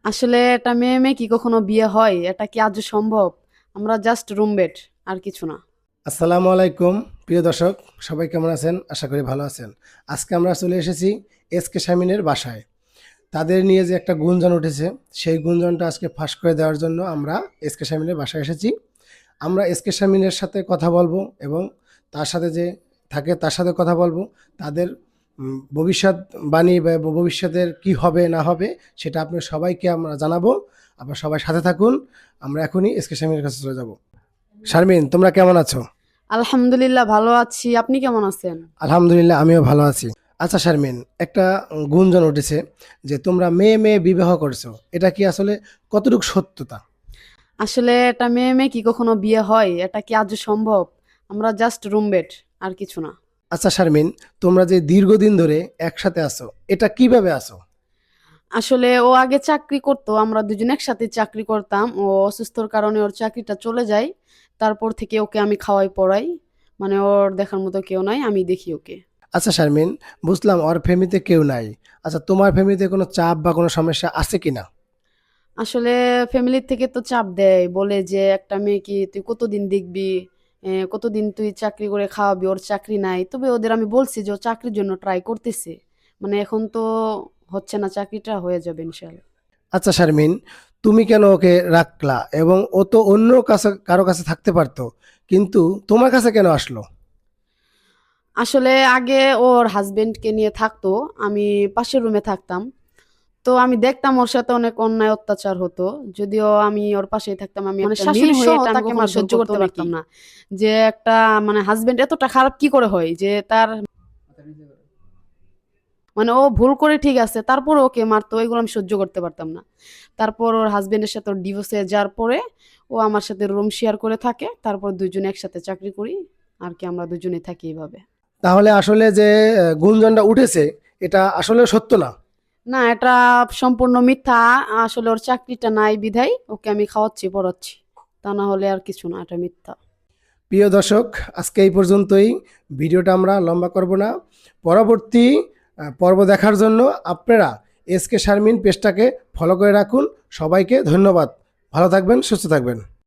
আসলে এটা মেয়ে মেয়ে কি কখনো বিয়ে হয়? এটা কি আজও সম্ভব? আমরা জাস্ট রুমমেট, আর কিছু না। আসসালামু আলাইকুম প্রিয় দর্শক, সবাই কেমন আছেন? আশা করি ভালো আছেন। আজকে আমরা চলে এসেছি এসকে শামীমের বাসায়। তাদের নিয়ে যে একটা গুঞ্জন উঠেছে, সেই গুঞ্জনটা আজকে ফাঁস করে দেওয়ার জন্য আমরা এসকে শামীমের বাসায় এসেছি। আমরা এসকে শামীমের সাথে কথা বলবো এবং তার সাথে যে থাকে তার সাথে কথা বলবো। তাদের ভবিষ্যৎবাণী বা ভবিষ্যতের কি হবে না হবে সেটা আপনার সবাইকে আমরা জানাবো। আপনারা সবাই সাথে থাকুন। আমরা এখনই এসকে শামীমের কাছে চলে যাব। শারমিন, তোমরা কেমন আছো? আলহামদুলিল্লাহ ভালো আছি। আপনি কেমন আছেন? আলহামদুলিল্লাহ, আমিও ভালো আছি। আচ্ছা শারমিন, একটা গুঞ্জন উঠেছে যে তোমরা মেয়ে মেয়ে বিবাহ করছো। এটা কি আসলে কতটুকু সত্যতা? আসলে এটা মেয়ে মেয়ে কি কখনো বিয়ে হয়? এটা কি আজও সম্ভব? আমরা জাস্ট রুমমেট, আর কিছু না। আচ্ছা শারমিন, তোমরা যে দীর্ঘদিন ধরে একসাথে আছো, এটা কিভাবে আছো? আসলে ও আগে চাকরি করতো, আমরা দুজন একসাথে চাকরি করতাম। ও অসুস্থর কারণে ওর চাকরিটা চলে যায়। তারপর থেকে ওকে আমি খাওয়াই পড়াই। মানে ওর দেখার মতো কেউ নাই, আমি দেখি ওকে। আচ্ছা শারমিন, বুঝলাম ওর ফ্যামিলিতে কেউ নাই। আচ্ছা, তোমার ফ্যামিলিতে কোনো চাপ বা কোনো সমস্যা আছে কিনা? আসলে ফ্যামিলির থেকে তো চাপ দেয়, বলে যে একটা মেয়েকে তুই কতদিন দেখবি, কতদিন তুই চাকরি করে খাওয়াবি, ওর চাকরি নাই। তবে ওদের আমি বলছি যে ও চাকরির জন্য ট্রাই করতেছে। মানে এখন তো হচ্ছে না, চাকরিটা হয়ে যাবে ইনশাল্লাহ। আচ্ছা শারমিন, তুমি কেন ওকে রাখলা? এবং ও তো অন্য কাছে কারো কাছে থাকতে পারতো, কিন্তু তোমার কাছে কেন আসলো? আসলে আগে ওর হাজবেন্ডকে নিয়ে থাকতো, আমি পাশের রুমে থাকতাম। তো আমি দেখতাম ওর সাথে অনেক অন্যায় অত্যাচার হতো। যদিও আমি ওর পাশেই থাকতাম, আমি মানে একটা শাশুড়ি মেয়ে হয়ে সহ এটা আমি তাকে কখনো মারধর সহ্য করতো করতে নাকি? পারতাম না। যে একটা মানে হাজবেন্ড এতটা খারাপ কি করে হয় যে তার মানে ও ভুল করে ঠিক আছে, তারপর ওকে মারতো, এগুলো আমি সহ্য করতে পারতাম না। তারপর ওর হাজবেন্ডের সাথে ওর ডিভোর্স হয়ে যাওয়ার পরে ও আমার সাথে রুম শেয়ার করে থাকে। তারপর দুজনে একসাথে চাকরি করি, আর কি আমরা দুজনে থাকি এইভাবে। তাহলে আসলে যে গুঞ্জনটা উঠেছে, এটা আসলে সত্য না। না, এটা সম্পূর্ণ মিথ্যা। আসলে ওর চাকরিটা নাই বিধায় ওকে আমি খাওয়াচ্ছি পড়াচ্ছি। তা না হলে আর কিছু না, এটা মিথ্যা। প্রিয় দর্শক, আজকে এই পর্যন্তই। ভিডিওটা আমরা লম্বা করব না। পরবর্তী পর্ব দেখার জন্য আপনারা এসকে শারমিন পেজটাকে ফলো করে রাখুন। সবাইকে ধন্যবাদ। ভালো থাকবেন, সুস্থ থাকবেন।